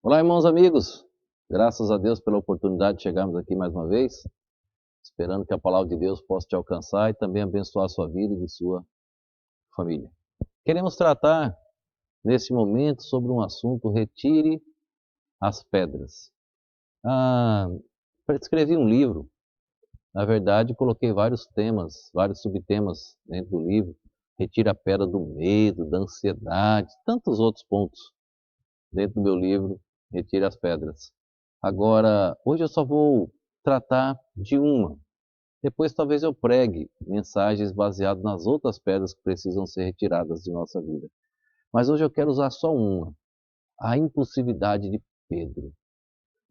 Olá, irmãos amigos. Graças a Deus pela oportunidade de chegarmos aqui mais uma vez, esperando que a palavra de Deus possa te alcançar e também abençoar a sua vida e de sua família. Queremos tratar nesse momento sobre um assunto: retire as pedras. Ah, escrevi um livro, na verdade coloquei vários temas, vários subtemas dentro do livro. Retire a pedra do medo, da ansiedade, tantos outros pontos dentro do meu livro, Retire as Pedras. Agora, hoje eu só vou tratar de uma. Depois talvez eu pregue mensagens baseadas nas outras pedras que precisam ser retiradas de nossa vida. Mas hoje eu quero usar só uma, a impulsividade de Pedro.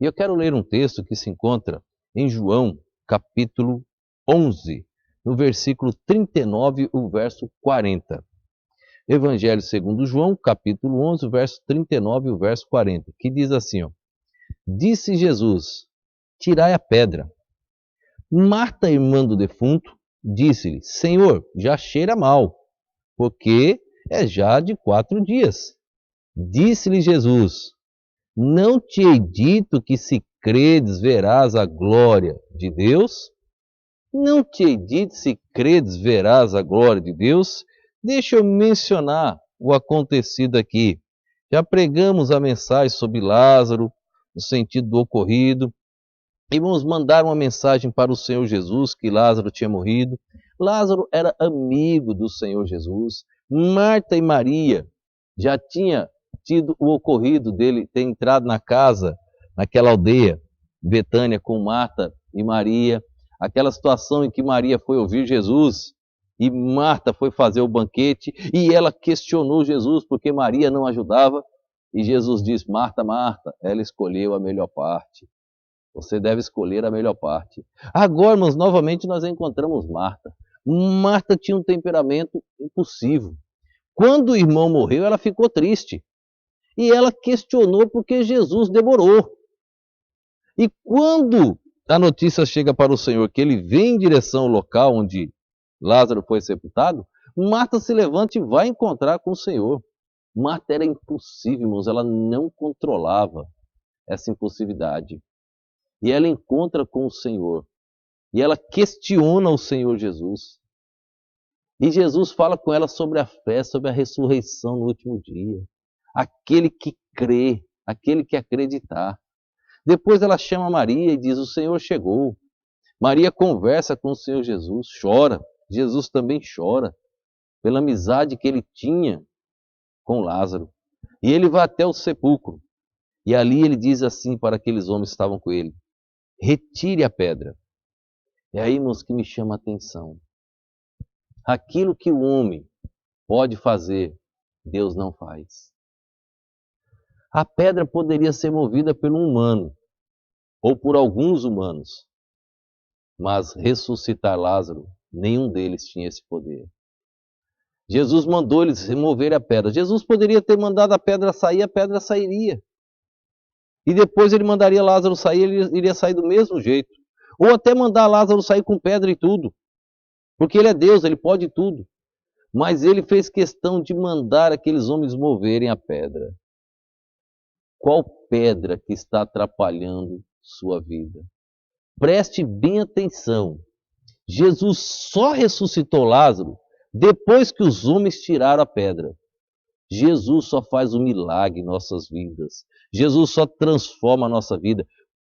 E eu quero ler um texto que se encontra em João, capítulo 11, no versículo 39 e o verso 40. Evangelho segundo João, capítulo 11, verso 39 e o verso 40, que diz assim, ó: Disse Jesus, tirai a pedra. Marta, irmã do defunto, disse-lhe, Senhor, já cheira mal, porque é já de 4 dias. Disse-lhe Jesus, não te hei dito que se credes verás a glória de Deus? Não te hei dito se credes verás a glória de Deus? Deixa eu mencionar o acontecido aqui. Já pregamos a mensagem sobre Lázaro, no sentido do ocorrido. E vamos mandar uma mensagem para o Senhor Jesus, que Lázaro tinha morrido. Lázaro era amigo do Senhor Jesus. Marta e Maria já tinha tido o ocorrido dele ter entrado na casa, naquela aldeia, Betânia, com Marta e Maria. Aquela situação em que Maria foi ouvir Jesus e Marta foi fazer o banquete e ela questionou Jesus porque Maria não ajudava. E Jesus disse, Marta, Marta, ela escolheu a melhor parte. Você deve escolher a melhor parte. Agora, irmãos, novamente nós encontramos Marta. Marta tinha um temperamento impulsivo. Quando o irmão morreu, ela ficou triste. E ela questionou porque Jesus demorou. E quando a notícia chega para o Senhor que ele vem em direção ao local onde Lázaro foi sepultado, Marta se levanta e vai encontrar com o Senhor. Marta era impulsiva, irmãos, ela não controlava essa impulsividade. E ela encontra com o Senhor. E ela questiona o Senhor Jesus. E Jesus fala com ela sobre a fé, sobre a ressurreição no último dia. Aquele que crê, aquele que acreditar. Depois ela chama Maria e diz, o Senhor chegou. Maria conversa com o Senhor Jesus, chora. Jesus também chora pela amizade que ele tinha com Lázaro. E ele vai até o sepulcro. E ali ele diz assim para aqueles homens que estavam com ele, retire a pedra. É aí, irmãos, que me chama a atenção. Aquilo que o homem pode fazer, Deus não faz. A pedra poderia ser movida por um humano, ou por alguns humanos, mas ressuscitar Lázaro, nenhum deles tinha esse poder. Jesus mandou eles remover a pedra. Jesus poderia ter mandado a pedra sairia. E depois ele mandaria Lázaro sair, ele iria sair do mesmo jeito. Ou até mandar Lázaro sair com pedra e tudo. Porque ele é Deus, ele pode tudo. Mas ele fez questão de mandar aqueles homens moverem a pedra. Qual pedra que está atrapalhando sua vida? Preste bem atenção. Jesus só ressuscitou Lázaro depois que os homens tiraram a pedra. Jesus só faz um milagre em nossas vidas. Jesus só transforma a nossa vida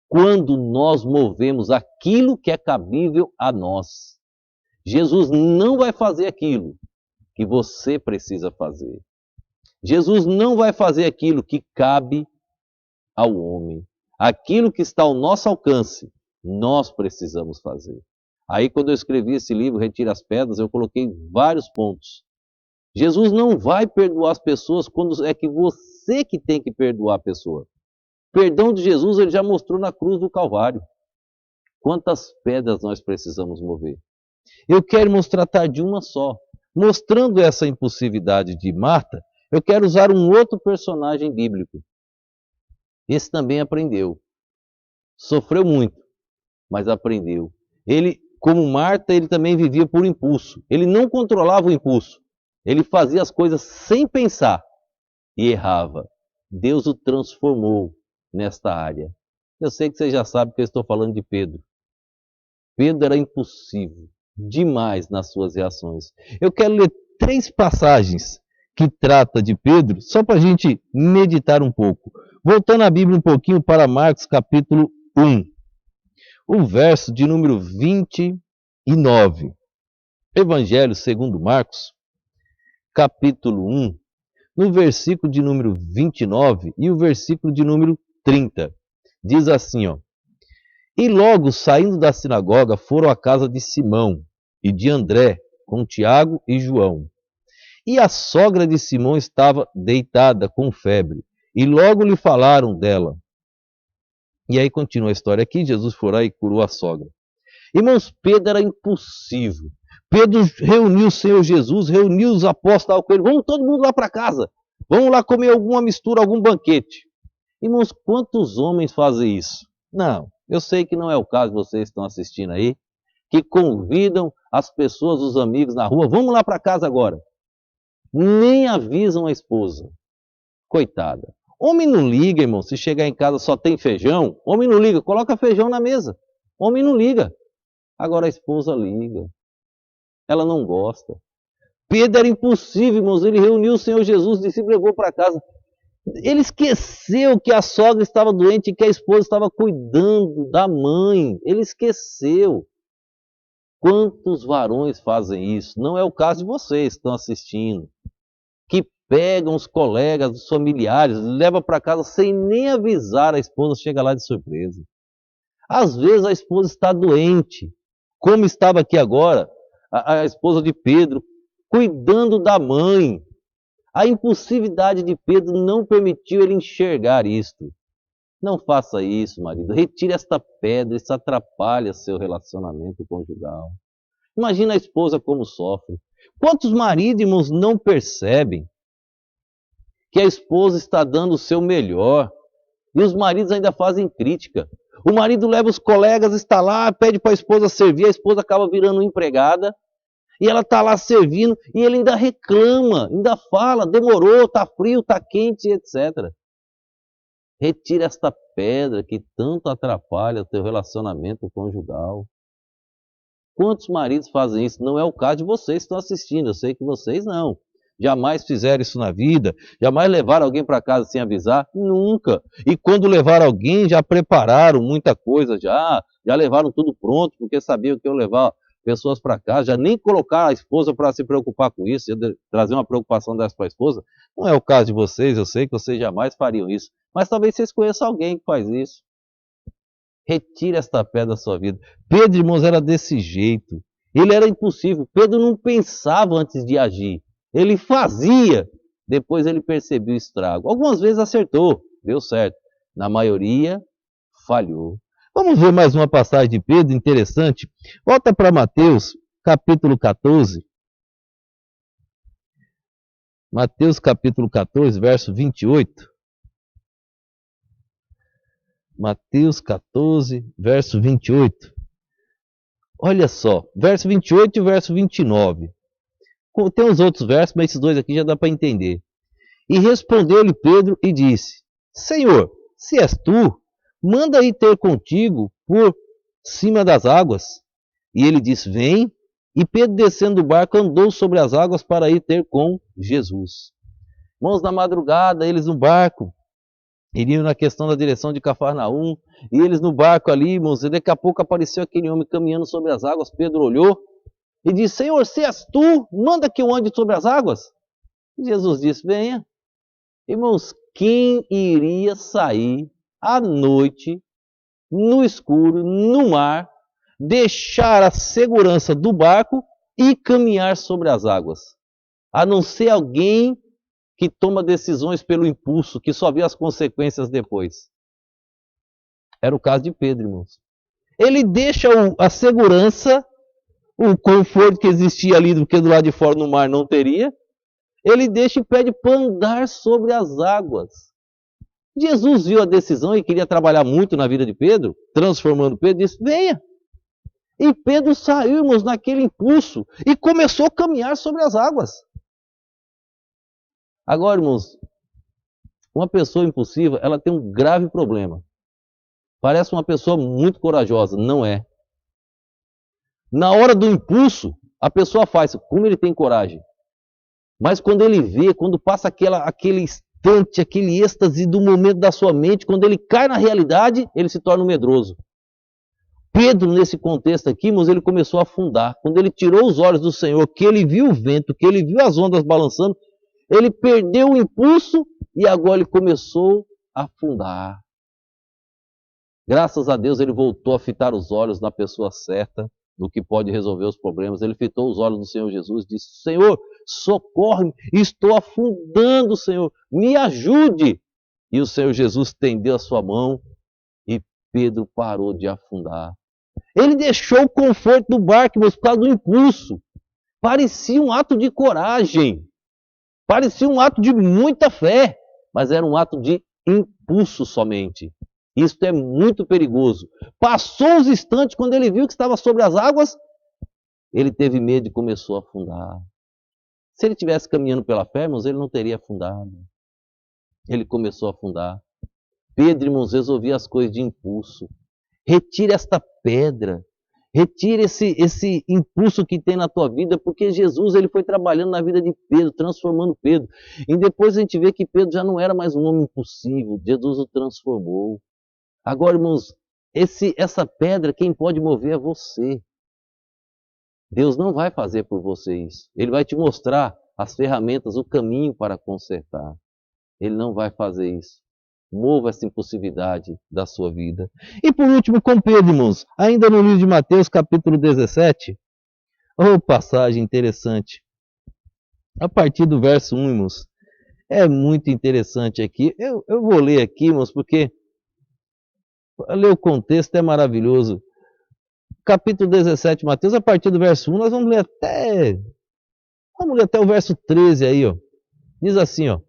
quando nós movemos aquilo que é cabível a nós. Jesus não vai fazer aquilo que você precisa fazer. Jesus não vai fazer aquilo que cabe ao homem. Aquilo que está ao nosso alcance, nós precisamos fazer. Aí, quando eu escrevi esse livro, Retire as Pedras, eu coloquei vários pontos. Jesus não vai perdoar as pessoas quando é que você que tem que perdoar a pessoa. O perdão de Jesus ele já mostrou na cruz do Calvário. Quantas pedras nós precisamos mover? Eu quero tratar de uma só. Mostrando essa impulsividade de Marta, eu quero usar um outro personagem bíblico. Esse também aprendeu. Sofreu muito, mas aprendeu. Ele, como Marta, ele também vivia por impulso. Ele não controlava o impulso. Ele fazia as coisas sem pensar e errava. Deus o transformou nesta área. Eu sei que você já sabe que eu estou falando de Pedro. Pedro era impulsivo demais nas suas reações. Eu quero ler 3 passagens que trata de Pedro, só para a gente meditar um pouco. Voltando a Bíblia um pouquinho para Marcos capítulo 1, o verso de número 29. Evangelho segundo Marcos, capítulo 1, no versículo de número 29 e o versículo de número 30. Diz assim, ó: E logo, saindo da sinagoga, foram à casa de Simão e de André, com Tiago e João. E a sogra de Simão estava deitada com febre, e logo lhe falaram dela. E aí continua a história aqui, Jesus foi lá e curou a sogra. Irmãos, Pedro era impulsivo. Pedro reuniu o Senhor Jesus, reuniu os apóstolos com ele. Vamos todo mundo lá para casa. Vamos lá comer alguma mistura, algum banquete. Irmãos, quantos homens fazem isso? Não, eu sei que não é o caso, vocês estão assistindo aí, que convidam as pessoas, os amigos na rua, vamos lá para casa agora. Nem avisam a esposa. Coitada. Homem não liga, irmão, se chegar em casa só tem feijão. Homem não liga, coloca feijão na mesa. Homem não liga. Agora a esposa liga. Ela não gosta. Pedro era impossível, irmãos. Ele reuniu o Senhor Jesus, disse e levou para casa. Ele esqueceu que a sogra estava doente e que a esposa estava cuidando da mãe. Ele esqueceu. Quantos varões fazem isso? Não é o caso de vocês que estão assistindo. Que pegam os colegas, os familiares, levam para casa sem nem avisar, a esposa chega lá de surpresa. Às vezes a esposa está doente, como estava aqui agora, a esposa de Pedro, cuidando da mãe. A impulsividade de Pedro não permitiu ele enxergar isto. Não faça isso, marido. Retire esta pedra, isso atrapalha seu relacionamento conjugal. Imagina a esposa como sofre. Quantos maridos, irmãos, não percebem que a esposa está dando o seu melhor e os maridos ainda fazem crítica? O marido leva os colegas, está lá, pede para a esposa servir, a esposa acaba virando empregada e ela está lá servindo e ele ainda reclama, ainda fala, demorou, está frio, está quente, etc. Retire esta pedra que tanto atrapalha o teu relacionamento conjugal. Quantos maridos fazem isso? Não é o caso de vocês que estão assistindo, eu sei que vocês não. Jamais fizeram isso na vida, jamais levaram alguém para casa sem avisar, nunca. E quando levaram alguém, já prepararam muita coisa, já levaram tudo pronto, porque sabiam que iam levar pessoas para casa, já nem colocaram a esposa para se preocupar com isso, trazer uma preocupação dessa para a esposa. Não é o caso de vocês, eu sei que vocês jamais fariam isso, mas talvez vocês conheçam alguém que faz isso. Retire esta pedra da sua vida. Pedro, irmãos, era desse jeito. Ele era impossível. Pedro não pensava antes de agir. Ele fazia. Depois ele percebeu o estrago. Algumas vezes acertou, deu certo. Na maioria, falhou. Vamos ver mais uma passagem de Pedro interessante. Volta para Mateus, capítulo 14. Mateus, capítulo 14, verso 28. Mateus 14, verso 28. Olha só, verso 28 e verso 29. Tem os outros versos, mas esses dois aqui já dá para entender. E respondeu-lhe Pedro e disse: Senhor, se és tu, manda ir ter contigo por cima das águas. E ele disse: Vem. E Pedro, descendo do barco, andou sobre as águas para ir ter com Jesus. Irmãos, na madrugada, eles no barco, iriam na questão da direção de Cafarnaum, e eles no barco ali, irmãos, e daqui a pouco apareceu aquele homem caminhando sobre as águas. Pedro olhou e disse: Senhor, se és tu, manda que eu ande sobre as águas. E Jesus disse: Venha. Irmãos, quem iria sair à noite, no escuro, no mar, deixar a segurança do barco e caminhar sobre as águas? A não ser alguém que toma decisões pelo impulso, que só vê as consequências depois. Era o caso de Pedro, irmãos. Ele deixa a segurança, o conforto que existia ali, porque do lado de fora no mar não teria. Ele deixa e pede para andar sobre as águas. Jesus viu a decisão e queria trabalhar muito na vida de Pedro, transformando Pedro, e disse: Venha. E Pedro saiu, irmãos, naquele impulso e começou a caminhar sobre as águas. Agora, irmãos, Uma pessoa impulsiva, ela tem um grave problema. Parece uma pessoa muito corajosa, não é. Na hora do impulso, a pessoa faz, como ele tem coragem. Mas quando ele vê, quando passa aquele instante, aquele êxtase do momento da sua mente, quando ele cai na realidade, ele se torna um medroso. Pedro, nesse contexto aqui, irmãos, ele começou a afundar. Quando ele tirou os olhos do Senhor, que ele viu o vento, que ele viu as ondas balançando, ele perdeu o impulso e agora ele começou a afundar. Graças a Deus ele voltou a fitar os olhos na pessoa certa, no que pode resolver os problemas. Ele fitou os olhos do Senhor Jesus e disse: Senhor, socorre-me, estou afundando, Senhor, me ajude. E o Senhor Jesus estendeu a sua mão e Pedro parou de afundar. Ele deixou o conforto do barco, mas por causa do impulso. Parecia um ato de coragem, parecia um ato de muita fé, mas era um ato de impulso somente. Isso é muito perigoso. Passou os instantes, quando ele viu que estava sobre as águas, ele teve medo e começou a afundar. Se ele estivesse caminhando pela fé, irmãos, ele não teria afundado. Ele começou a afundar. Pedro, irmãos, resolvia as coisas de impulso. Retire esta pedra. Retire esse impulso que tem na tua vida, porque Jesus ele foi trabalhando na vida de Pedro, transformando Pedro. E depois a gente vê que Pedro já não era mais um homem impulsivo. Jesus o transformou. Agora, irmãos, essa pedra, quem pode mover é você. Deus não vai fazer por você isso. Ele vai te mostrar as ferramentas, o caminho para consertar. Ele não vai fazer isso. Mova essa impulsividade da sua vida. E por último, com Pedro, irmãos, ainda no livro de Mateus, capítulo 17, passagem interessante. A partir do verso 1, irmãos, é muito interessante aqui. Eu vou ler aqui, irmãos, porque ler o contexto é maravilhoso. Capítulo 17, Mateus, a partir do verso 1, nós vamos ler até o verso 13 aí, ó. Diz assim, ó: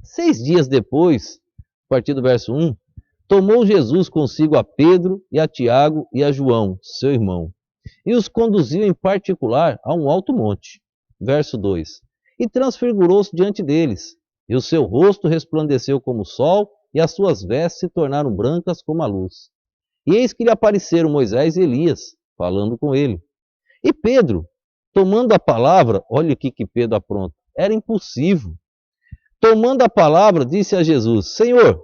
6 dias depois, a partir do verso 1, tomou Jesus consigo a Pedro e a Tiago e a João, seu irmão, e os conduziu em particular a um alto monte. Verso 2: E transfigurou-se diante deles, e o seu rosto resplandeceu como o sol, e as suas vestes se tornaram brancas como a luz. E eis que lhe apareceram Moisés e Elias, falando com ele. E Pedro, tomando a palavra, olha o que Pedro apronta, era impulsivo. Tomando a palavra, disse a Jesus: Senhor,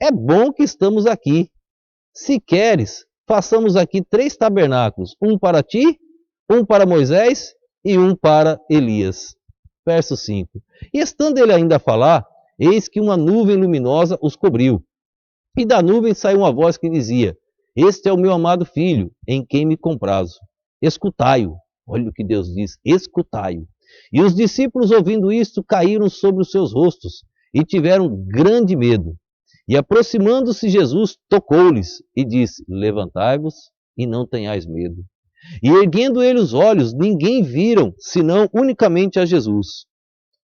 é bom que estamos aqui. Se queres, façamos aqui 3 tabernáculos, um para ti, um para Moisés e um para Elias. Verso 5. E estando ele ainda a falar, eis que uma nuvem luminosa os cobriu. E da nuvem saiu uma voz que dizia: Este é o meu amado filho, em quem me comprazo. Escutai-o. Olha o que Deus diz: escutai-o. E os discípulos, ouvindo isto, caíram sobre os seus rostos e tiveram grande medo. E aproximando-se Jesus, tocou-lhes e disse: Levantai-vos e não tenhais medo. E erguendo ele os olhos, ninguém viram, senão unicamente a Jesus.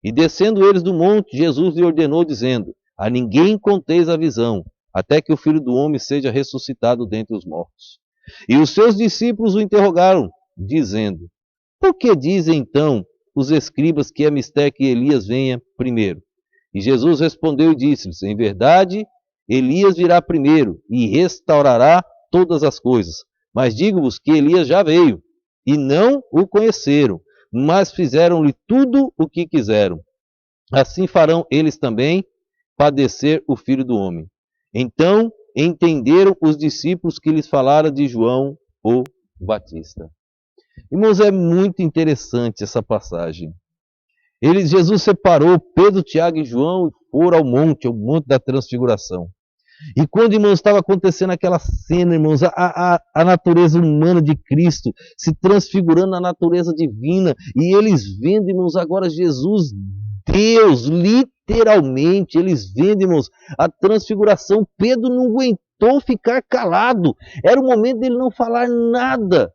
E descendo eles do monte, Jesus lhe ordenou, dizendo: A ninguém conteis a visão, até que o Filho do Homem seja ressuscitado dentre os mortos. E os seus discípulos o interrogaram, dizendo: Por que dizem então os escribas que é mister que Elias venha primeiro? E Jesus respondeu e disse-lhes: Em verdade, Elias virá primeiro e restaurará todas as coisas. Mas digo-vos que Elias já veio, e não o conheceram, mas fizeram-lhe tudo o que quiseram. Assim farão eles também padecer o Filho do Homem. Então entenderam os discípulos que lhes falara de João o Batista. Irmãos, é muito interessante essa passagem. Jesus separou Pedro, Tiago e João e foram ao monte da transfiguração. E quando, irmãos, estava acontecendo aquela cena, irmãos, a natureza humana de Cristo se transfigurando na natureza divina, e eles vendo, irmãos, agora Jesus, Deus, literalmente, eles vendo, irmãos, a transfiguração. Pedro não aguentou ficar calado, era o momento dele não falar nada.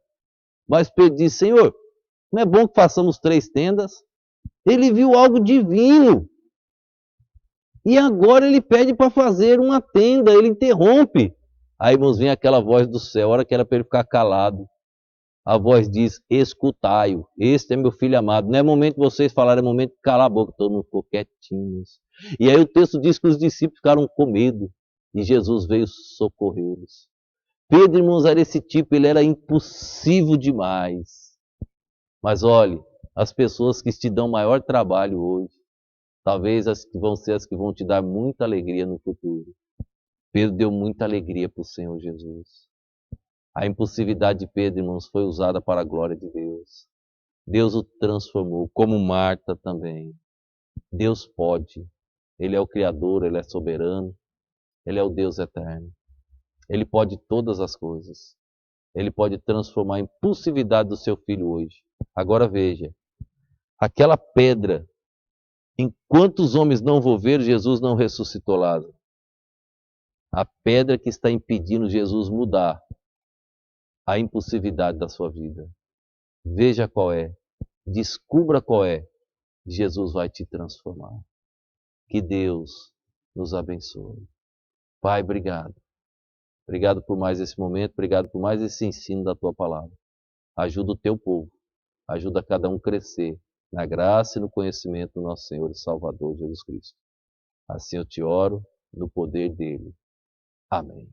Mas Pedro disse: Senhor, não é bom que façamos 3 tendas? Ele viu algo divino. E agora ele pede para fazer uma tenda, ele interrompe. Aí, irmãos, vem aquela voz do céu, a hora que era para ele ficar calado. A voz diz: escutai-o, este é meu filho amado. Não é momento de vocês falarem, é momento de calar a boca. Todo mundo ficou quietinho. E aí o texto diz que os discípulos ficaram com medo e Jesus veio socorrê-los. Pedro, irmãos, era esse tipo, ele era impulsivo demais. Mas olhe, as pessoas que te dão maior trabalho hoje, talvez as que vão ser as que vão te dar muita alegria no futuro. Pedro deu muita alegria para o Senhor Jesus. A impulsividade de Pedro, irmãos, foi usada para a glória de Deus. Deus o transformou, como Marta também. Deus pode. Ele é o Criador, Ele é soberano, Ele é o Deus eterno. Ele pode todas as coisas. Ele pode transformar a impulsividade do seu filho hoje. Agora veja, aquela pedra, enquanto os homens não vão ver, Jesus não ressuscitou Lázaro. A pedra que está impedindo Jesus mudar a impulsividade da sua vida. Veja qual é, descubra qual é, Jesus vai te transformar. Que Deus nos abençoe. Pai, obrigado. Obrigado por mais esse momento, obrigado por mais esse ensino da tua palavra. Ajuda o teu povo, ajuda cada um a crescer na graça e no conhecimento do nosso Senhor e Salvador Jesus Cristo. Assim eu te oro, no poder dele. Amém.